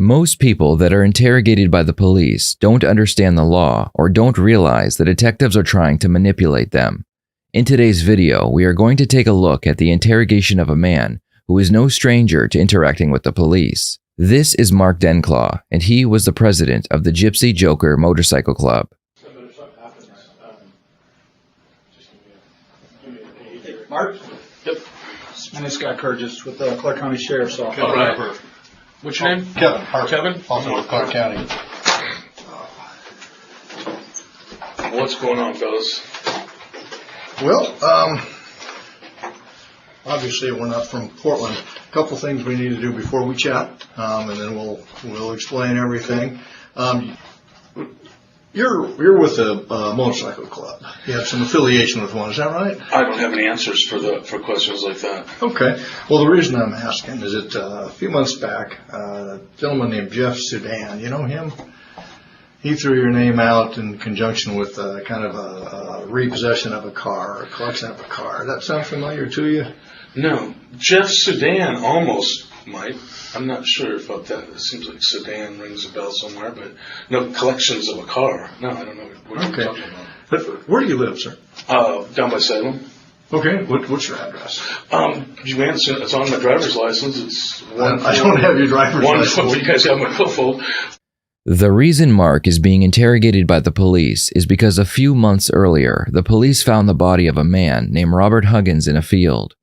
Most people that are interrogated by the police don't understand the law or don't realize the detectives are trying to manipulate them. In today's video, we are going to take a look at the interrogation of a man who is no stranger to interacting with the police. This is Mark Denclaw, and he was the president of the Gypsy Joker Motorcycle Club. Mark? Yep. My name's Scott Curtis with the Clark County Sheriff's Office. All right. What's your name? Kevin. Harper. Kevin? Also with Clark County. What's going on, fellas? Well, obviously we're not from Portland. A couple things we need to do before we chat, and then we'll explain everything. You're with a motorcycle club. You have some affiliation with one, is that right? I don't have any answers for questions like that. Okay. Well, the reason I'm asking is that a few months back, a gentleman named Jeff Sudan, you know him? He threw your name out in conjunction with kind of a repossession of a car, or a collection of a car. Does that sound familiar to you? No. Jeff Sudan almost might. I'm not sure about that. It seems like Sudan rings a bell somewhere, but no collections of a car. No, I don't know what you're talking about. But where do you live, sir? Down by Salem. Okay. What's your address? You answer. It's on my driver's license. It's one. I don't have your driver's license. Well, you guys have my billfold. The reason Mark is being interrogated by the police is because a few months earlier, the police found the body of a man named Robert Huggins in a field.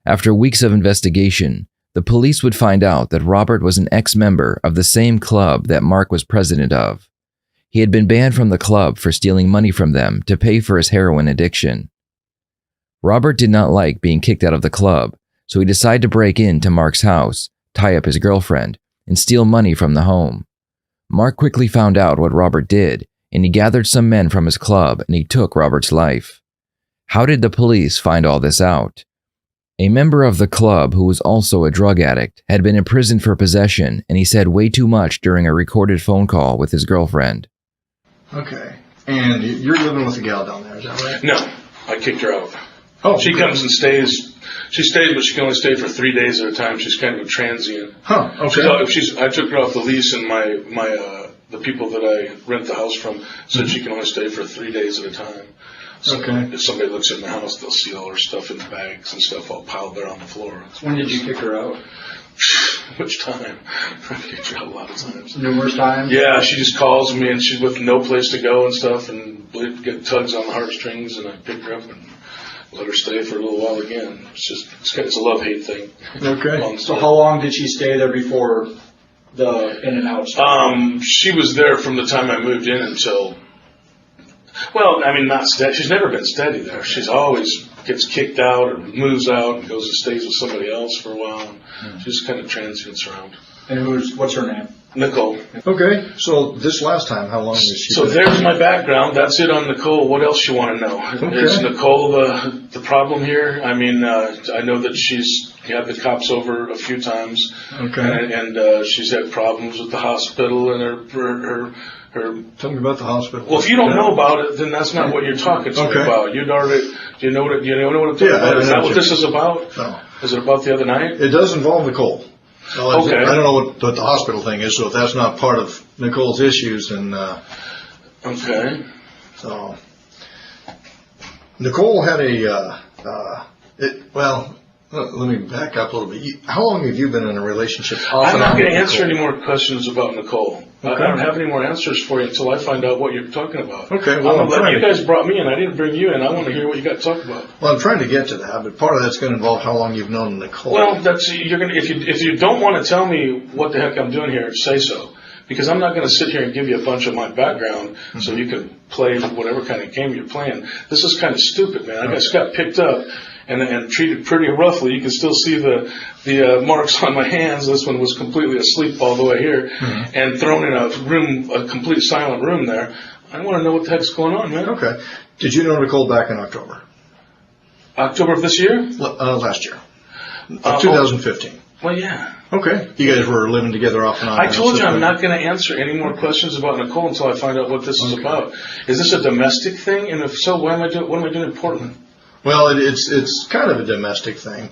After weeks of investigation, the police would find out that Robert was an ex-member of the same club that Mark was president of. He had been banned from the club for stealing money from them to pay for his heroin addiction. Robert did not like being kicked out of the club, so he decided to break into Mark's house, tie up his girlfriend, and steal money from the home. Mark quickly found out what Robert did, and he gathered some men from his club and he took Robert's life. How did the police find all this out? A member of the club who was also a drug addict had been imprisoned for possession, and he said way too much during a recorded phone call with his girlfriend. Okay. And you're living with a gal down there, is that right? No, I kicked her out. Oh, she comes and stays. She stays, but she can only stay for 3 days at a time. She's kind of a transient. Huh. Okay. I took her off the lease, and the people that I rent the house from said she can only stay for 3 days at a time. So if somebody looks in the house, they'll see all her stuff in the bags and stuff all piled there on the floor. When did you kick her out? Which time? I kicked her out a lot of times. Numerous times? Yeah, she just calls me, and she's with no place to go and stuff, and get tugs on the heartstrings, and I pick her up and let her stay for a little while again. It's a love-hate thing. Okay. So how long did she stay there before the in and out started? She was there from the time I moved in until, well, I mean, not steady. She's never been steady there. She's always gets kicked out or moves out and goes and stays with somebody else for a while. She's kind of transients around. And what's her name? Nicole. Okay. So this last time, how long was she? So there's my background. That's it on Nicole. What else you want to know? Okay. Is Nicole the problem here? I mean, I know that she's had the cops over a few times. Okay. And she's had problems with the hospital and her. Tell me about the hospital. Well, if you don't know about it, then that's not what you're talking to me about. You'd already. Do you know what I'm talking about? Is that what this is about? No. Is it about the other night? It does involve Nicole. So Okay. I don't know what the hospital thing is, so if that's not part of Nicole's issues, then Okay. so Nicole had let me back up a little bit. How long have you been in a relationship? I'm not going to answer any more questions about Nicole. Okay. I don't have any more answers for you until I find out what you're talking about. Okay, well, you guys brought me in. I didn't bring you in. I want to hear what you got to talk about. Well, I'm trying to get to that, but part of that's going to involve how long you've known Nicole. Well, if you don't want to tell me what the heck I'm doing here, say so. Because I'm not going to sit here and give you a bunch of my background so you can play whatever kind of game you're playing. This is kind of stupid, man. I just got picked up and treated pretty roughly. You can still see the marks on my hands. This one was completely asleep all the way here and thrown in a complete silent room there. I want to know what the heck's going on, man. Okay. Did you know Nicole back in October? October of this year? Last year. 2015. Well, yeah. Okay. You guys were living together off and on. I told you I'm not going to answer any more questions about Nicole until I find out what this is about. Is this a domestic thing? And if so, what am I doing in Portland? Well, it's kind of a domestic thing.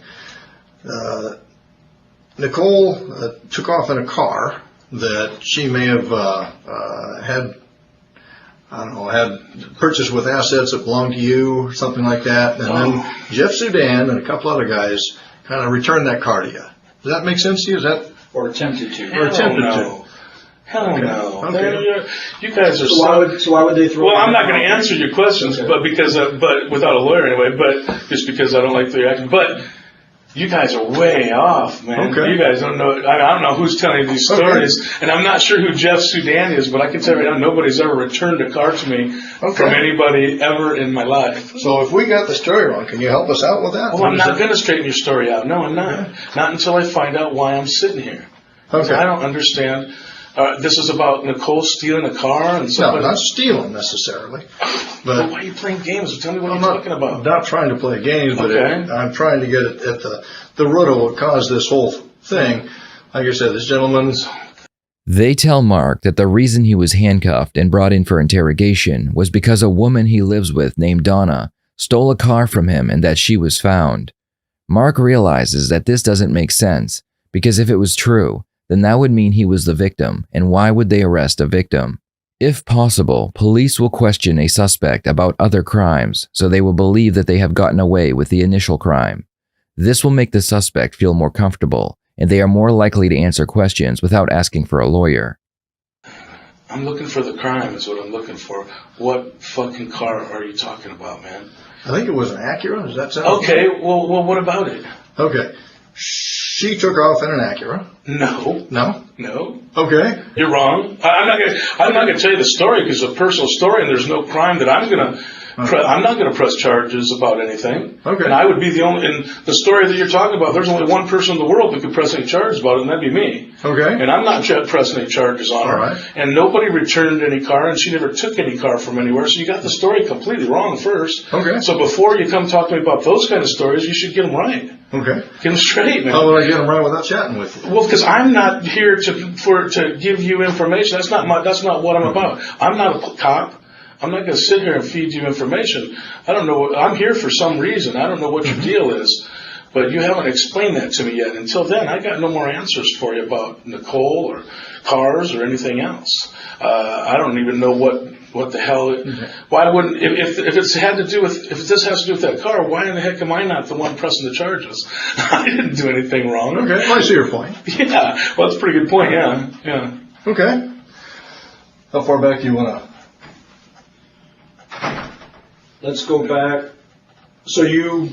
Nicole took off in a car that she may have had purchased with assets that belonged to you or something like that, and then Jeff Sudan and a couple other guys kind of returned that car to you. Does that make sense to you? Is that Or attempted to. or attempted no. Hell Okay. no. Okay. You guys are So why would they throw? Well, I'm not going to answer your questions, Okay. but without a lawyer anyway, but just because I don't like the reaction. But you guys are way off, man. Okay. You guys don't know. I don't know who's telling these stories, and I'm not sure who Jeff Sudan is, but I can tell you right now, nobody's ever returned a car to me from anybody ever in my life. So if we got the story wrong, can you help us out with that? Well, I'm not going to straighten your story out. No, I'm not. Not until I find out why I'm sitting here. Okay. I don't understand. This is about Nicole stealing a car and No, somebody. not stealing necessarily. But But why are you playing games? Tell me what I'm you're talking about. not trying to play games, but Okay. I'm trying to get at the root of what caused this whole thing. Like I said, this gentleman's. They tell Mark that the reason he was handcuffed and brought in for interrogation was because a woman he lives with named Donna stole a car from him and that she was found. Mark realizes that this doesn't make sense, because if it was true, then that would mean he was the victim, and why would they arrest a victim? If possible, police will question a suspect about other crimes, so they will believe that they have gotten away with the initial crime. This will make the suspect feel more comfortable, and they are more likely to answer questions without asking for a lawyer. I'm looking for the crime is what I'm looking for. What fucking car are you talking about, man? I think it was an Acura. Does that sound Okay, well, what about it? Okay. She took off in an Acura. No, No? no, Okay. you're wrong. I'm not gonna tell you the story because it's a personal story, and there's no crime that I'm not gonna press charges about anything. Okay. And I would be the only, in the story that you're talking about, there's only one person in the world that could press any charges about it, and that'd be me. Okay. And I'm not pressing any charges on her. All right. And nobody returned any car, and she never took any car from anywhere. So you got the story completely wrong first. Okay. So before you come talk to me about those kind of stories, you should get them right. Okay. Get them straight, man. How would I get them right without chatting with you? Well, because I'm not here to give you information. That's not what I'm about. I'm not a cop. I'm not going to sit here and feed you information. I don't know. I'm here for some reason. I don't know what your deal is, but you haven't explained that to me yet. Until then, I got no more answers for you about Nicole or cars or anything else. I don't even know what the hell. Why wouldn't if this has to do with that car? Why in the heck am I not the one pressing the charges? I didn't do anything wrong. Okay. Well, I see your point. Yeah. Well, that's a pretty good point. Yeah. Okay. How far back do you want to? Let's go back. So you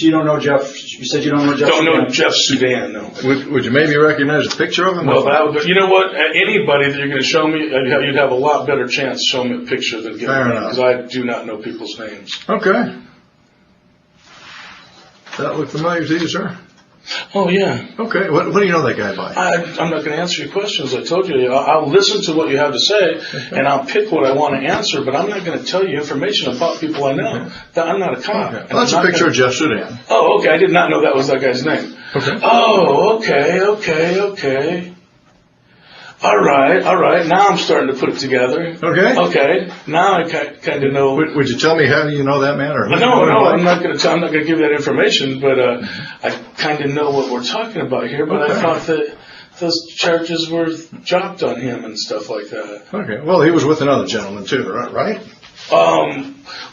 don't know Jeff? You said you don't know Jeff? Don't know Sudan? Jeff Sudan, no. Would you maybe recognize a picture of him? Well, you know what? Anybody that you're going to show me, you'd have a lot better chance showing me a picture than getting Fair me, enough. because I do not know people's names. Okay. That look familiar to you, sir? Oh, yeah. Okay. What do you know that guy by? I'm not going to answer your questions. I told you. I'll listen to what you have to say, and I'll pick what I want to answer, but I'm not going to tell you information about people I know. I'm not a cop. Okay. And Well, that's I'm a not picture gonna- of Jeff Sudan. Oh, okay. I did not know that was that guy's name. Okay. Oh, okay. All right. Now I'm starting to put it together. Okay. Okay. Now I kind of know. Would you tell me how you know that man? Or No, I'm not going to give that information, but I kind of know what we're talking about here. But I Okay. thought that those charges were dropped on him and stuff like that. Okay. Well, he was with another gentleman too, right?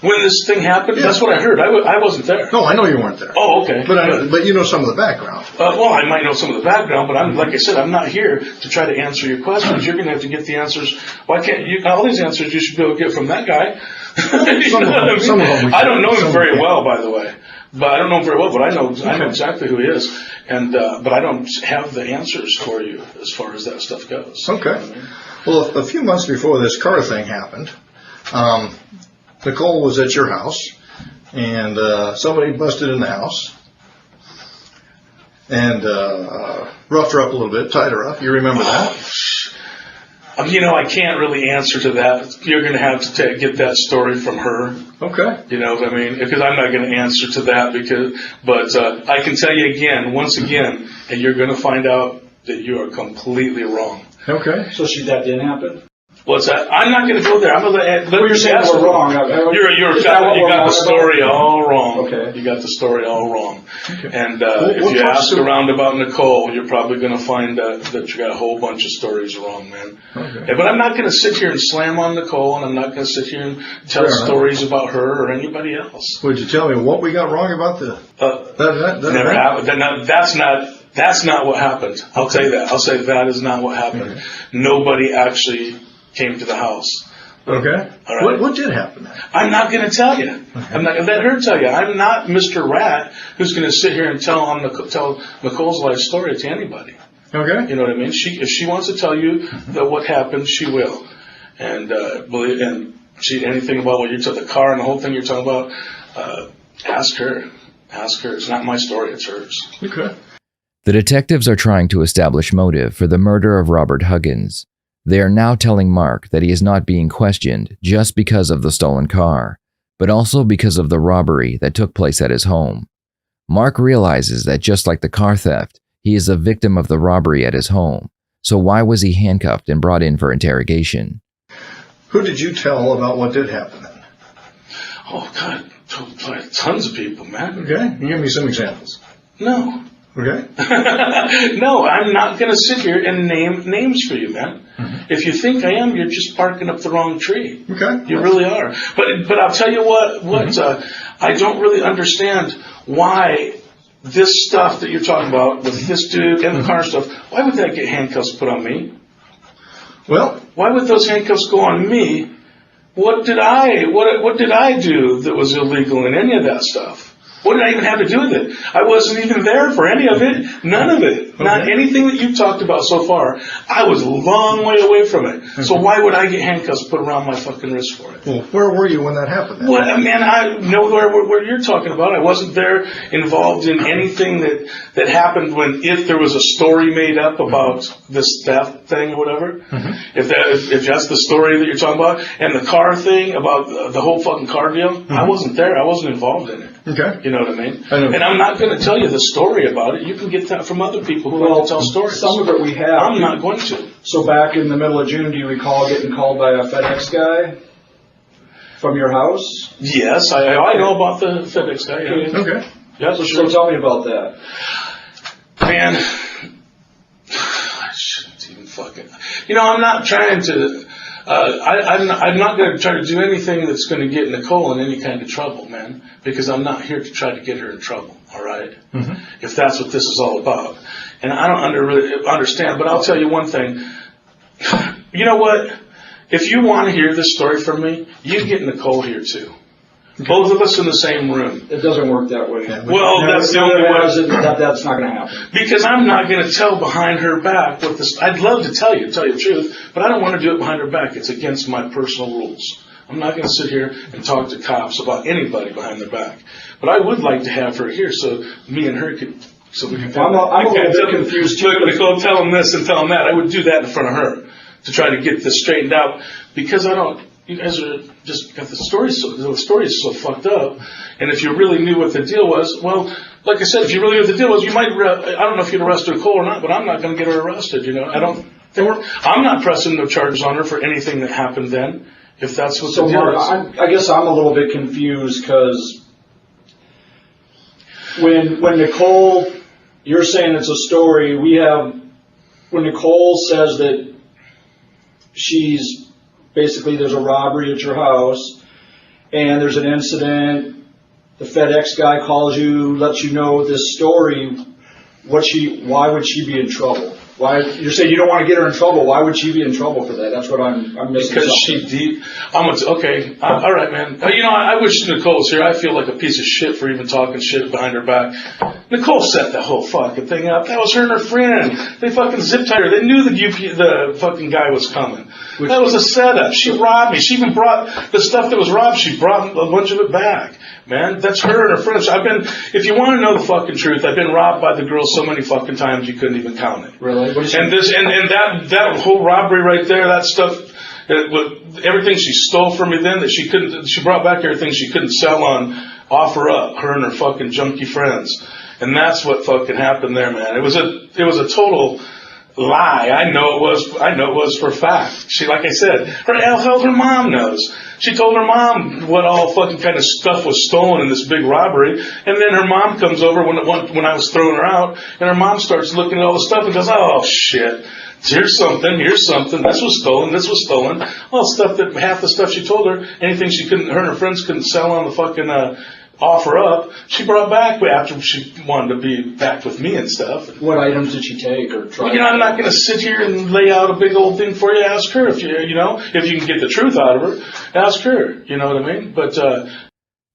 When this thing happened, Yeah. that's what I heard. I wasn't there. No, I know you weren't there. Oh, okay. But you know some of the background. Well, I might know some of the background, but like I said, I'm not here to try to answer your questions. You're going to have to get the answers. Why can't you? All these answers you should be able to get from that guy. You know what I mean? Some of them we I don't know can. him Some very we can't. well, by the way. But I don't know him very well, but I know Okay. exactly who he is. And but I don't have the answers for you as far as that stuff goes. Okay. You know what I mean? Well, a few months before this car thing happened, Nicole was at your house, and somebody busted in the house and roughed her up a little bit, tied her up. You remember that? I can't really answer to that. You're going to have to get that story from her. Okay. You know what I mean? Because I'm not going to answer to that but I can tell you once again, and you're going to find out that you are completely wrong. Okay. So that didn't happen? What's that? I'm not going to go there. I'm going to let Well, you're saying ask we're her. wrong. You got the story all wrong. Okay. You got the story all wrong. Okay. And What if you parts ask of- around about Nicole, you're probably going to find that you got a whole bunch of stories wrong, man. Okay. Yeah, but I'm not going to sit here and slam on Nicole, and I'm not going to sit here and tell Fair enough. stories about her or anybody else. Would you tell me what we got wrong about the? That Never happened. That's not what happened. I'll tell you that. I'll say that is not what happened. Okay. Nobody actually came to the house. Okay. All right. What did happen then? I'm not going to tell you. I'm not going to let her tell you. I'm not Mr. Rat who's going to sit here and tell Nicole's life story to anybody. Okay. You know what I mean? If she wants to tell you that what happened, she will. And anything about what you're talking, the car and the whole thing you're talking about, ask her. Ask her. It's not my story. It's hers. Okay. The detectives are trying to establish motive for the murder of Robert Huggins. They are now telling Mark that he is not being questioned just because of the stolen car, but also because of the robbery that took place at his home. Mark realizes that just like the car theft, he is a victim of the robbery at his home. So why was he handcuffed and brought in for interrogation? Who did you tell about what did happen then? Oh, God. Tons of people, man. Okay. You give me some examples. No. Okay. No, I'm not going to sit here and name names for you, man. Mm-hmm. If you think I am, you're just barking up the wrong tree. Okay. You really are. But I'll tell you what I don't really understand why this stuff that you're talking about with this dude and the car stuff, why would that get handcuffs put on me? Well, Why would those handcuffs go on me? What did I do that was illegal in any of that stuff? What did I even have to do with it? I wasn't even there for any of it. None of it. Okay. Not anything that you've talked about so far. I was a long way away from it. So why would I get handcuffs put around my fucking wrist for it? well, where were you when that happened then? Well, man, I know where you're talking about. I wasn't there involved in anything that happened if there was a story made up about this theft thing or whatever. Mm-hmm. If that's the story that you're talking about, and the car thing about the whole fucking car deal, I wasn't there. I wasn't involved in it. Okay. You know what I mean? I know. And I'm not going to tell you the story about it. You can get that from other people who like to tell stories. Some of it we have. I'm not going to. So back in the middle of June, do you recall getting called by a FedEx guy from your house? Yes, I know about the FedEx guy. Yeah, Okay. yeah, So sure. tell me about that. Man, I shouldn't even fucking. I'm not trying to. I'm not going to try to do anything that's going to get Nicole in any kind of trouble, man. Because I'm not here to try to get her in trouble. All right. Mm-hmm. If that's what this is all about, and I don't really understand. But I'll tell you one thing. You know what? If you want to hear this story from me, you get Nicole here too. Both of us in the same room. It doesn't work that way. Well, that's the only way. That's not going to happen. Because I'm not going to tell behind her back what this. I'd love to tell you the truth, but I don't want to do it behind her back. It's against my personal rules. I'm not going to sit here and talk to cops about anybody behind their back. But I would like to have her here so me and her could. So we can. I'm a little bit confused too. Look, Nicole, tell them this and tell them that. I would do that in front of her to try to get this straightened out because I don't. You guys are just got the story is so fucked up. And if you really knew what the deal was, well, like I said, if you really knew what the deal was, you might. I don't know if you'd arrest Nicole or not, but I'm not going to get her arrested. I'm not pressing no charges on her for anything that happened then. If that's what the deal is. I guess I'm a little bit confused because when Nicole, you're saying it's a story. When Nicole says that there's a robbery at your house and there's an incident, the FedEx guy calls you, lets you know this story, why would she be in trouble? Why, you're saying you don't want to get her in trouble. Why would she be in trouble for that? That's what I'm missing. Because okay. All right, man. I wish Nicole was here. I feel like a piece of shit for even talking shit behind her back. Nicole set the whole fucking thing up. That was her and her friend. They fucking zip tied her. They knew the fucking guy was coming. That was a setup. She robbed me. She even brought the stuff that was robbed. She brought a bunch of it back. Man, that's her and her friends. If you want to know the fucking truth, I've been robbed by the girl so many fucking times you couldn't even count it. Really? And that whole robbery right there, that stuff, everything she stole from me then that she brought back everything she couldn't sell on offer up, her and her fucking junkie friends. And that's what fucking happened there, man. It was a total lie. I know it was for a fact. She, like I said, her mom knows. She told her mom what all fucking kind of stuff was stolen in this big robbery, and then her mom comes over when I was throwing her out, and her mom starts looking at all the stuff and goes, "Oh shit, here's something, this was stolen." Well, stuff that half the stuff she told her, anything her and her friends couldn't sell on the fucking offer up, she brought back after she wanted to be back with me and stuff. What items did she take or try? I'm not going to sit here and lay out a big old thing for you. Ask her if you can get the truth out of her. Ask her. You know what I mean? But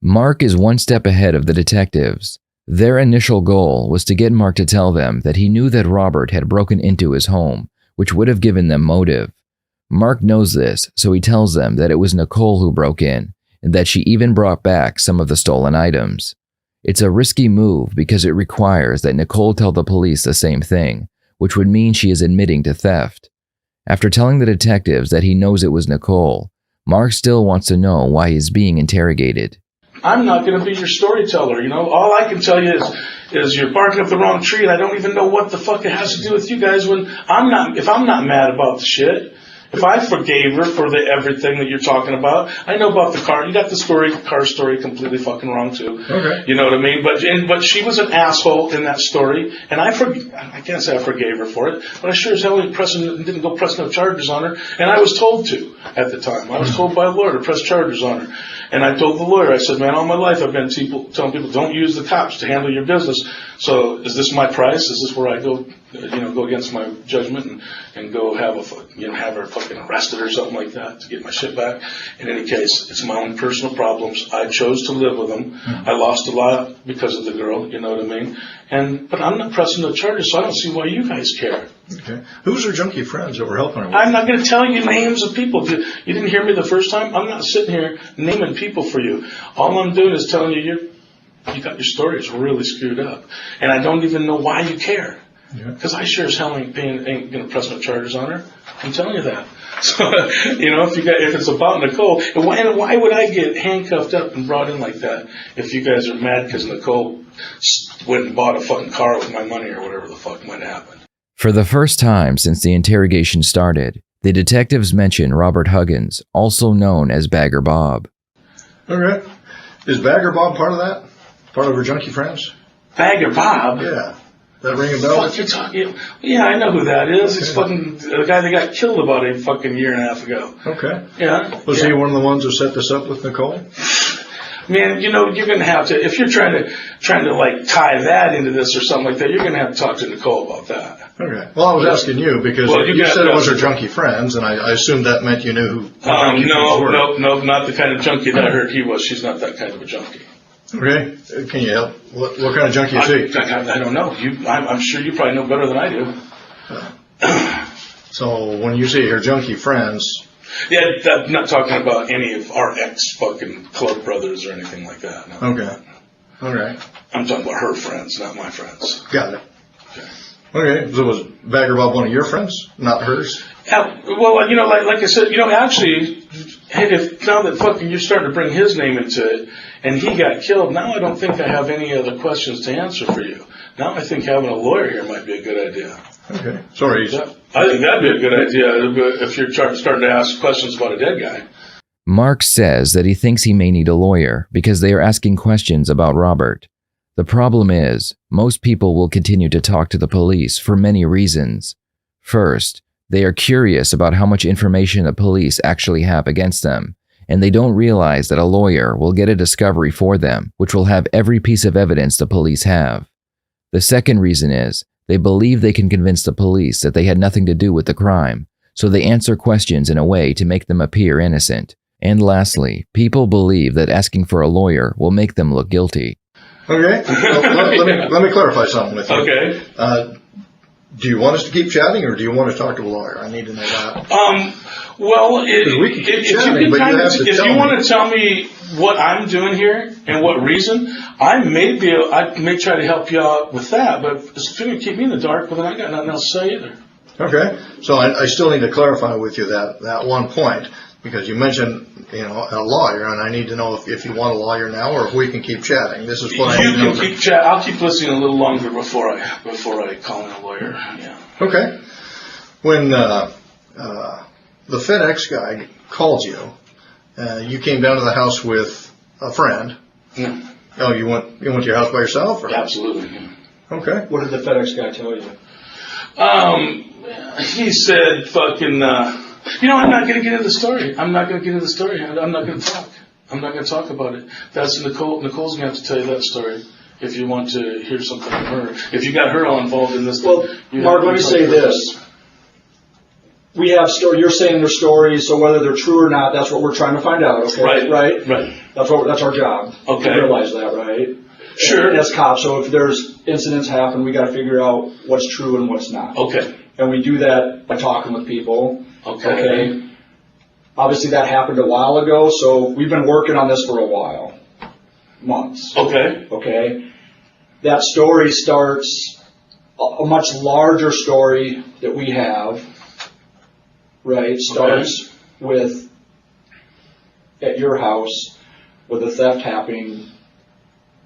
Mark is one step ahead of the detectives. Their initial goal was to get Mark to tell them that he knew that Robert had broken into his home, which would have given them motive. Mark knows this, so he tells them that it was Nicole who broke in, and that she even brought back some of the stolen items. It's a risky move because it requires that Nicole tell the police the same thing, which would mean she is admitting to theft. After telling the detectives that he knows it was Nicole, Mark still wants to know why he's being interrogated. I'm not going to be your storyteller, All I can tell you is you're barking up the wrong tree, and I don't even know what the fuck it has to do with you guys if I'm not mad about the shit. If I forgave her for everything that you're talking about, I know about the car. You got the car story completely fucking wrong too. Okay. You know what I mean? But she was an asshole in that story, and I can't say I forgave her for it, but I sure as hell didn't go press no charges on her, and I was told to at the time. I was told by a lawyer to press charges on her. And I told the lawyer, I said, man, all my life I've been telling people, don't use the cops to handle your business. So is this my price? Is this where I go against my judgment and go have her fucking arrested or something like that to get my shit back? In any case, it's my own personal problems. I chose to live with them. I lost a lot because of the girl, you know what I mean? But I'm not pressing no charges, so I don't see why you guys care. Okay. Who's her junkie friends that were helping her? I'm not going to tell you names of people. You didn't hear me the first time? I'm not sitting here naming people for you. All I'm doing is telling you you got your stories really screwed up. And I don't even know why you care. Because I sure as hell ain't going to press no charges on her. I'm telling you that. So, if it's about Nicole, and why would I get handcuffed up and brought in like that if you guys are mad because Nicole went and bought a fucking car with my money or whatever the fuck might happen? For the first time since the interrogation started, the detectives mention Robert Huggins, also known as Bagger Bob. Okay. Is Bagger Bob part of that? Part of her junkie friends? Bagger Bob? Yeah. That ring a bell? Fuck, you're talking? Yeah, I know who that is. He's fucking the guy that got killed about a fucking year and a half ago. Okay. Yeah. Was he one of the ones who set this up with Nicole? Man, you're going to have to, if you're trying to like tie that into this or something like that, you're going to have to talk to Nicole about that. Okay. Well, I was asking you because you said it was her junkie friends, and I assumed that meant you knew who junkie friends were. No, not the kind of junkie that I heard he was. She's not that kind of a junkie. Okay. Can you help? What kind of junkie is he? I don't know. I'm sure you probably know better than I do. So when you say her junkie friends... Yeah, I'm not talking about any of our ex-fucking club brothers or anything like that. No. Okay. All right. I'm talking about her friends, not my friends. Got it. Okay. Okay. So was Bagger Bob one of your friends, not hers? Well, like I said, actually, now that fucking you're starting to bring his name into it, and he got killed, now I don't think I have any other questions to answer for you. Now I think having a lawyer here might be a good idea. Okay. Sorry. I think that'd be a good idea if you're starting to ask questions about a dead guy. Mark says that he thinks he may need a lawyer because they are asking questions about Robert. The problem is, most people will continue to talk to the police for many reasons. First, they are curious about how much information the police actually have against them, and they don't realize that a lawyer will get a discovery for them, which will have every piece of evidence the police have. The second reason is, they believe they can convince the police that they had nothing to do with the crime, so they answer questions in a way to make them appear innocent. And lastly, people believe that asking for a lawyer will make them look guilty. Okay. Well, let me clarify something with you. Okay. Do you want us to keep chatting, or do you want to talk to a lawyer? I need to know that. Well, if you want to tell me what I'm doing here and what reason, I may try to help you out with that. But if you're going to keep me in the dark, well, then I got nothing else to say either. Okay. So I still need to clarify with you that one point, because you mentioned a lawyer, and I need to know if you want a lawyer now or if we can keep chatting. This is what I need to know. I'll keep listening a little longer before I call in a lawyer. Yeah. Okay. When the FedEx guy called you, you came down to the house with a friend. No. Oh, you went to your house by yourself? Or? Absolutely. Yeah. Okay. What did the FedEx guy tell you? He said, "Fucking, I'm not going to get into the story. I'm not going to get into the story. I'm not going to talk. I'm not going to talk about it. That's Nicole. Nicole's going to have to tell you that story if you want to hear something from her. If you got her all involved in this." Well, Mark, let me say this. We have you're saying their stories, so whether they're true or not, that's what we're trying to find out. Okay. Right. That's our job. Okay. To realize that, right? Sure. And as cops, so if there's incidents happen, we got to figure out what's true and what's not. Okay. And we do that by talking with people. Okay. Obviously, that happened a while ago, so we've been working on this for a while, months. Okay. That story starts a much larger story that we have. Right, starts with at your house with a theft happening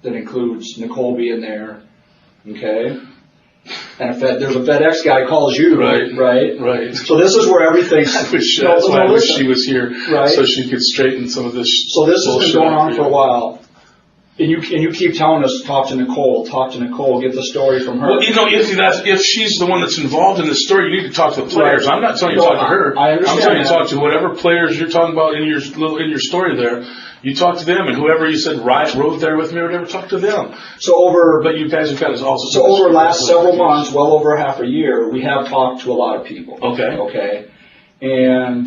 that includes Nicole being there, okay? And there's a FedEx guy calls you, right? So this is where everything. That's why I wish she was here, right? So she could straighten some of this. So this has been going on for a while. And you keep telling us, talk to Nicole, get the story from her. Well, if she's the one that's involved in this story, you need to talk to the players. Right. I'm not telling you to talk to her. I understand. I'm telling you to talk to whatever players you're talking about in your story there. You talk to them, and whoever you said rode there with me or whatever, talk to them. But you guys have got to also. So over the last several months, well over half a year, we have talked to a lot of people. Okay. And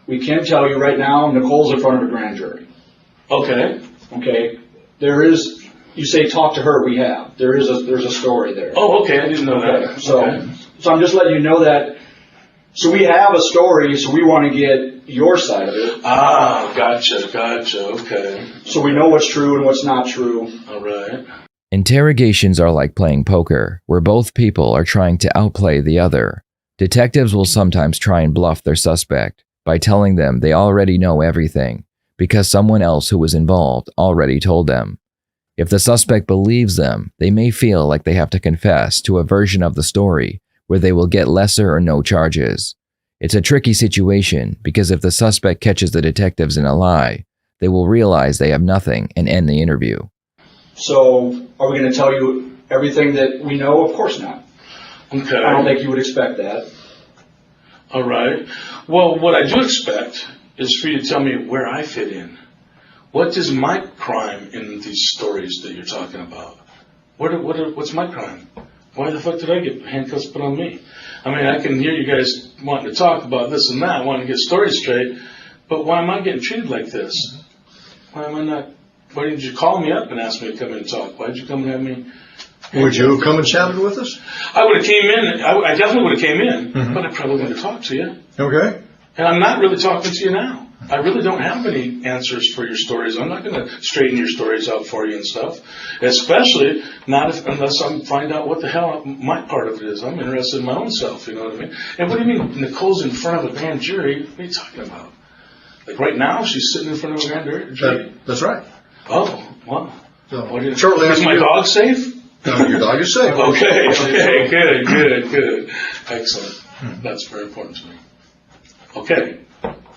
we can tell you right now, Nicole's in front of a grand jury. Okay. There is, you say talk to her, there's a story there. Oh, okay, I didn't know that. So I'm just letting you know that, so we have a story, so we want to get your side of it. Ah, gotcha, okay. So we know what's true and what's not true. All right. Interrogations are like playing poker, where both people are trying to outplay the other. Detectives will sometimes try and bluff their suspect by telling them they already know everything, because someone else who was involved already told them. If the suspect believes them, they may feel like they have to confess to a version of the story where they will get lesser or no charges. It's a tricky situation because if the suspect catches the detectives in a lie, they will realize they have nothing and end the interview. So, are we going to tell you everything that we know? Of course not. Okay. I don't think you would expect that. All right. Well, what I do expect is for you to tell me where I fit in. What is my crime in these stories that you're talking about? What's my crime? Why the fuck did I get handcuffs put on me? I mean, I can hear you guys wanting to talk about this and that, wanting to get stories straight, but why am I getting treated like this? Why didn't you call me up and ask me to come in and talk? Why did you come and have me? Would you have come and chatted with us? I would have came in. I definitely would have came in, but I probably wouldn't have talked to you. Okay. And I'm not really talking to you now. I really don't have any answers for your stories. I'm not going to straighten your stories out for you and stuff. Especially unless I find out what the hell my part of it is. I'm interested in my own self, you know what I mean? And what do you mean Nicole's in front of a grand jury? What are you talking about? Like right now, she's sitting in front of a grand jury? That's right. Oh, wow. So, is my dog safe? No, your dog is safe. Okay, good. Excellent. That's very important to me. Okay,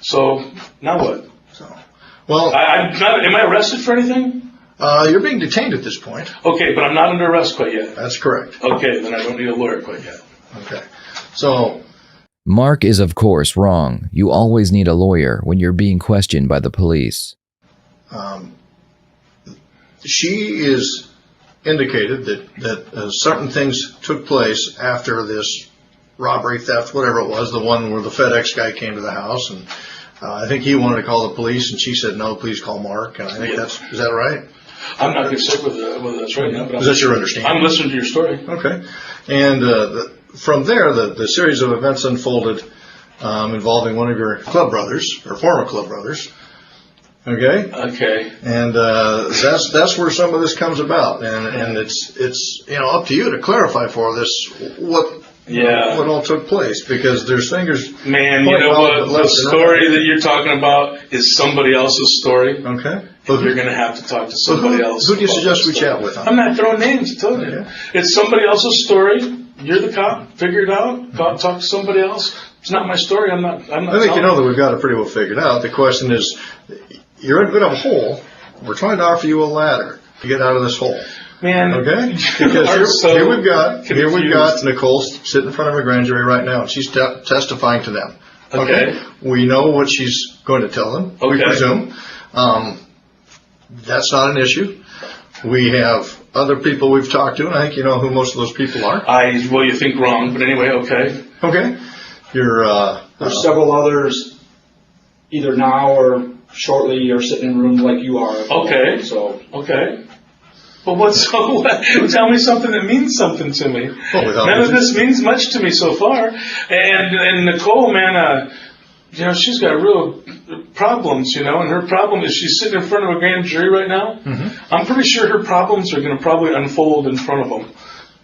so now what? Am I arrested for anything? You're being detained at this point. Okay, but I'm not under arrest quite yet. That's correct. Okay, then I don't need a lawyer quite yet. Okay, so Mark is of course wrong. You always need a lawyer when you're being questioned by the police. She is indicated that certain things took place after this robbery, theft, whatever it was, the one where the FedEx guy came to the house, and I think he wanted to call the police, and she said, no, please call Mark, and I think is that right? I'm not going to say whether that's right now, but is that your understanding? I'm listening to your story. Okay. And from there, the series of events unfolded involving one of your club brothers, or former club brothers. Okay. Okay. And that's where some of this comes about, and it's up to you to clarify for this what all took place, because there's fingers. Man, you know what? The story that you're talking about is somebody else's story. Okay. But you're going to have to talk to somebody else. Who do you suggest we chat with? I'm not throwing names, I'm telling you. It's somebody else's story. You're the cop. Figure it out. Talk to somebody else. It's not my story. I'm not. I think you know that we've got it pretty well figured out. The question is, you're in a bit of a hole. We're trying to offer you a ladder to get out of this hole. Man, okay? Because here we've got Nicole sitting in front of a grand jury right now, and she's testifying to them. Okay. We know what she's going to tell them. Okay. We presume. That's not an issue. We have other people we've talked to, and I think you know who most of those people are. Well, you think wrong, but anyway, okay. Okay. There's several others, either now or shortly, are sitting in rooms like you are. Okay. Okay. Well, tell me something that means something to me. Well, none of this means much to me so far. And Nicole, man, she's got real problems, and her problem is she's sitting in front of a grand jury right now. Mm-hmm. I'm pretty sure her problems are going to probably unfold in front of them.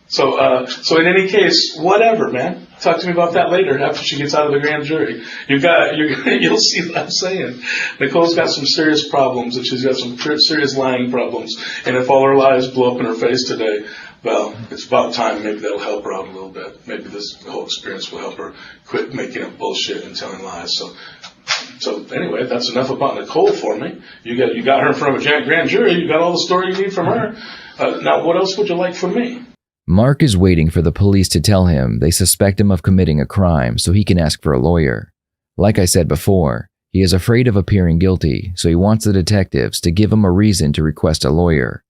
So in any case, whatever, man. Talk to me about that later after she gets out of the grand jury. You'll see what I'm saying. Nicole's got some serious problems, and she's got some serious lying problems. And if all her lies blow up in her face today, well, it's about time. Maybe that'll help her out a little bit. Maybe this whole experience will help her quit making up bullshit and telling lies. So anyway, that's enough about Nicole for me. You got her in front of a grand jury. You got all the story you need from her. Now, what else would you like from me? Mark is waiting for the police to tell him they suspect him of committing a crime so he can ask for a lawyer. Like I said before, he is afraid of appearing guilty, so he wants the detectives to give him a reason to request a lawyer.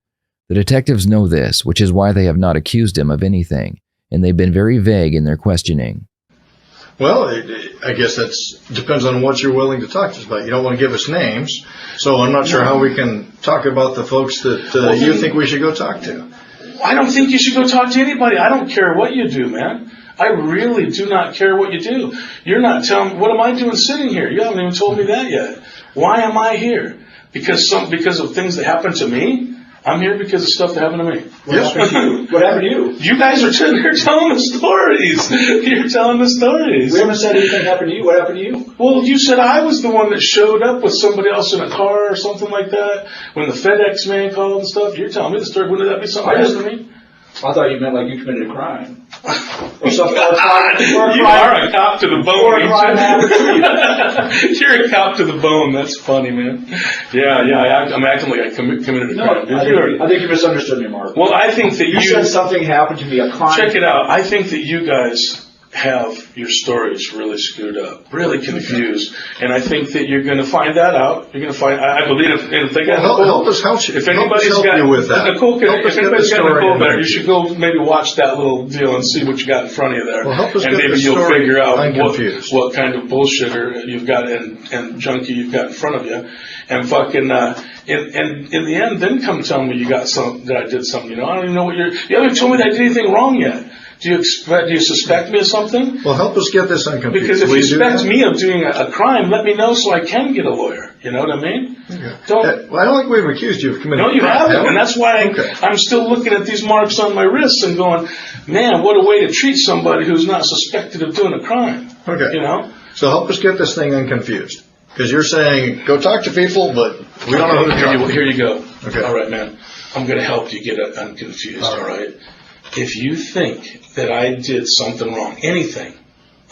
The detectives know this, which is why they have not accused him of anything, and they've been very vague in their questioning. Well, I guess that depends on what you're willing to talk to us about. You don't want to give us names, so I'm not sure how we can talk about the folks that you think we should go talk to. I don't think you should go talk to anybody. I don't care what you do, man. I really do not care what you do. You're not telling me, what am I doing sitting here? You haven't even told me that yet. Why am I here? Because of things that happened to me? I'm here because of stuff that happened to me. What happened to you? You guys are telling the stories. You're telling the stories. We haven't said anything happened to you. What happened to you? Well, you said I was the one that showed up with somebody else in a car or something like that. When the FedEx man called and stuff. You're telling me the story. Wouldn't that be something else to me? I thought you meant like you committed a crime. Or something. You are a cop to the bone. You're a cop to the bone. That's funny, man. Yeah. I'm acting like I committed a crime. I think you misunderstood me, Mark. Well, I think that you said something happened to me, a crime. Check it out. I think that you guys have your stories really screwed up, really confused, and I think that you're going to find that out. You're going to find. I believe if they got help us help you. If anybody's got you with that, Nicole, if anybody's got Nicole better, you should go maybe watch that little deal and see what you got in front of you there, and maybe you'll figure out what kind of bullshitter you've got and junkie you've got in front of you, and fucking in the end, then come tell me that I did something. I don't even know what you haven't told me that I did anything wrong yet. Do you suspect me of something? Well, help us get this unconfused. Because if you suspect me of doing a crime, let me know so I can get a lawyer. You know what I mean? Okay. I don't think we've accused you of committing a crime. No, you haven't. And that's why I'm still looking at these marks on my wrists and going, man, what a way to treat somebody who's not suspected of doing a crime. Okay. So help us get this thing unconfused. Because you're saying, go talk to people, but we don't know who to talk to. Here you go. Okay. All right, man. I'm going to help you get unconfused, all right? If you think that I did something wrong, anything,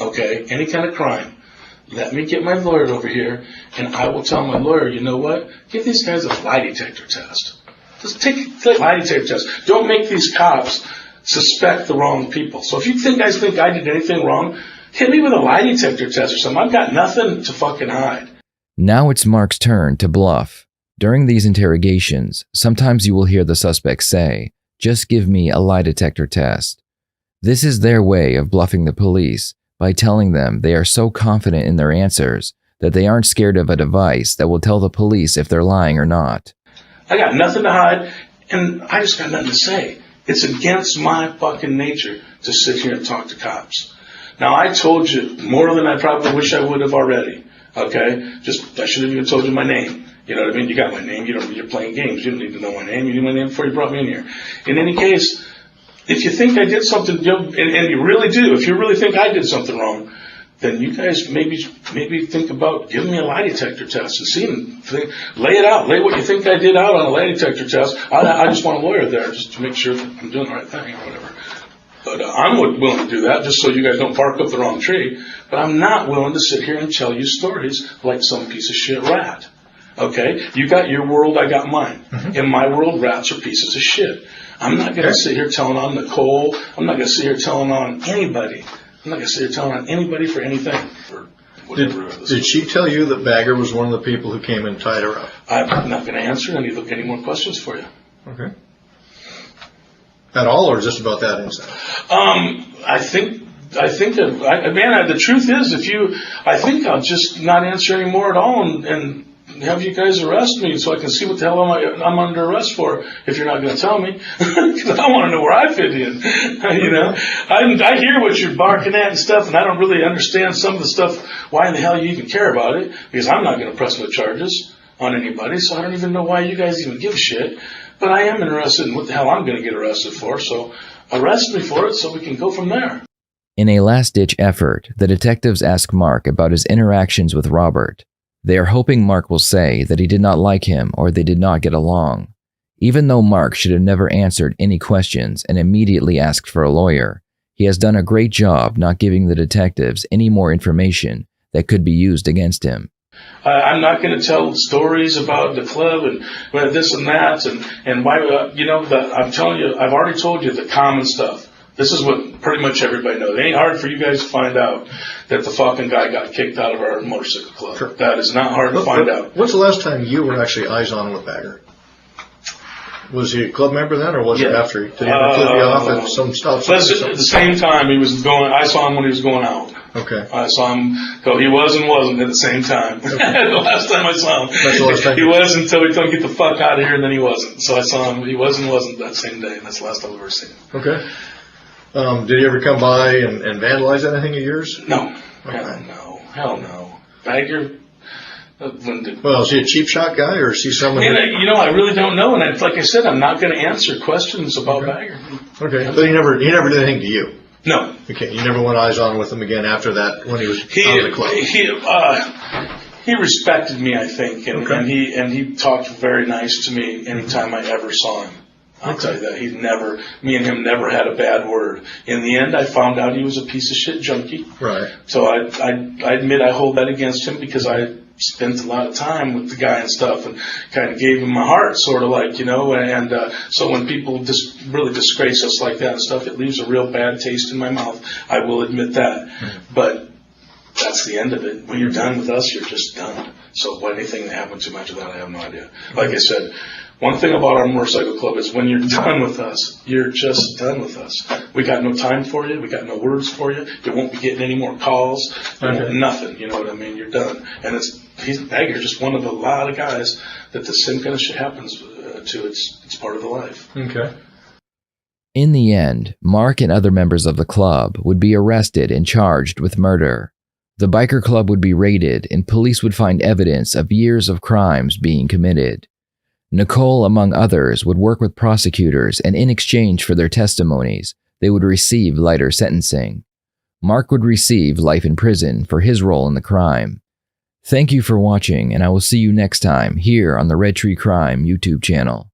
any kind of crime, let me get my lawyer over here, and I will tell my lawyer, you know what? Give these guys a lie detector test. Just take a lie detector test. Don't make these cops suspect the wrong people. So if you guys think I did anything wrong, hit me with a lie detector test or something. I've got nothing to fucking hide. Now it's Mark's turn to bluff. During these interrogations, sometimes you will hear the suspect say, "Just give me a lie detector test." This is their way of bluffing the police by telling them they are so confident in their answers that they aren't scared of a device that will tell the police if they're lying or not. I got nothing to hide, and I just got nothing to say. It's against my fucking nature to sit here and talk to cops. Now, I told you more than I probably wish I would have already, I should have even told you my name. You know what I mean? You got my name. You're playing games. You don't need to know my name. You knew my name before you brought me in here. In any case, if you think I did something, and you really do, if you really think I did something wrong, then you guys maybe think about giving me a lie detector test and lay it out. Lay what you think I did out on a lie detector test. I just want a lawyer there just to make sure that I'm doing the right thing or whatever. But I'm willing to do that just so you guys don't bark up the wrong tree. But I'm not willing to sit here and tell you stories like some piece of shit rat. Okay? You got your world, I got mine. In my world, rats are pieces of shit. I'm not going to sit here telling on Nicole. I'm not going to sit here telling on anybody. I'm not going to sit here telling on anybody for anything. Did she tell you that Bagger was one of the people who came and tied her up? I'm not going to answer any more questions for you. Okay. At all, or just about that incident? I think the truth is, I think I'll just not answer anymore at all and have you guys arrest me so I can see what the hell I'm under arrest for if you're not going to tell me. Because I want to know where I fit in. You know, I hear what you're barking at and stuff, and I don't really understand some of the stuff, why in the hell you even care about it, because I'm not going to press no charges on anybody, so I don't even know why you guys even give a shit. But I am interested in what the hell I'm going to get arrested for, so arrest me for it so we can go from there. In a last-ditch effort, the detectives ask Mark about his interactions with Robert. They are hoping Mark will say that he did not like him or they did not get along. Even though Mark should have never answered any questions and immediately asked for a lawyer, he has done a great job not giving the detectives any more information that could be used against him. I'm not going to tell stories about the club and this and that and why, I'm telling you, I've already told you the common stuff. This is what pretty much everybody knows. It ain't hard for you guys to find out that the fucking guy got kicked out of our motorcycle club. Sure. That is not hard to find out. When's the last time you were actually eyes on with Bagger? Was he a club member then, or was it after? Did he ever flip you off at some stop sign? At the same time, he was going. I saw him when he was going out. Okay. I saw him go. He was and wasn't at the same time. Okay. The last time I saw him, that's the last time. He was until he told him, "Get the fuck out of here," and then he wasn't. So I saw him. He was and wasn't that same day. That's the last time I've ever seen him. Okay. Did he ever come by and vandalize anything of yours? No. Okay. Hell no. Bagger. Well, is he a cheap shot guy, or is he someone? I really don't know, and like I said, I'm not going to answer questions about Bagger. Okay, but he never did anything to you. No. Okay, you never went eyes on with him again after that when he was out of the club. He respected me, I think, and he talked very nice to me anytime I ever saw him. I'll tell you that. Me and him never had a bad word. In the end, I found out he was a piece of shit junkie. Right. So I admit I hold that against him because I spent a lot of time with the guy and stuff and kind of gave him my heart, sort of like, and so when people just really disgrace us like that and stuff, it leaves a real bad taste in my mouth. I will admit that. Mm-hmm. But that's the end of it. When you're done with us, you're just done. So anything that happened too much of that, I have no idea. Like I said, one thing about our motorcycle club is when you're done with us, you're just done with us. We got no time for you. We got no words for you. You won't be getting any more calls. Nothing. You know what I mean? You're done. And Bagger's just one of a lot of guys that the same kind of shit happens to. It's part of the life. Okay. In the end, Mark and other members of the club would be arrested and charged with murder. The biker club would be raided and police would find evidence of years of crimes being committed. Nicole, among others, would work with prosecutors, and in exchange for their testimonies, they would receive lighter sentencing. Mark would receive life in prison for his role in the crime. Thank you for watching, and I will see you next time here on the Red Tree Crime YouTube channel.